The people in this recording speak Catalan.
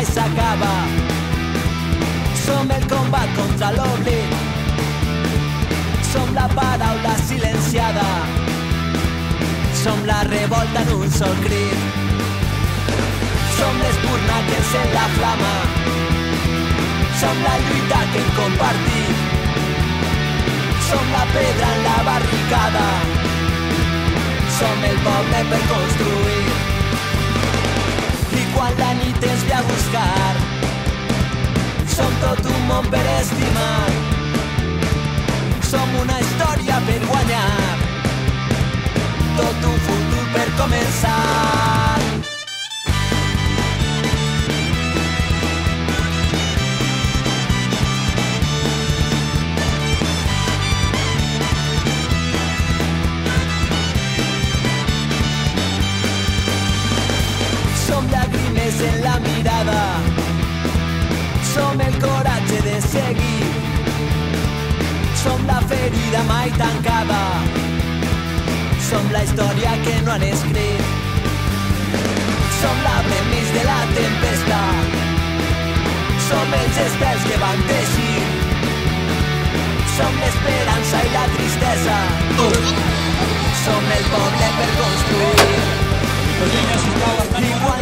mai s'acaba. Som el combat contra l'oblit, som la paraula silenciada, som la revolta en un sol crit. Som l'espurna que encén la flama, som la lluita que hem compartit, som la pedra en la barricada, som el poble per construir. I quan la nit ens ve a buscar, som tot un món per estimar, som una història per guanyar, tot un futur per començar. Som llàgrimes en la mirada, som el coratge de seguir, som la ferida mai tancada, som la història que no han escrit, som l'arbre enmig de la tempesta, som els estels que van teixir, som l'esperança i la tristesa, som el poble per construir. I quan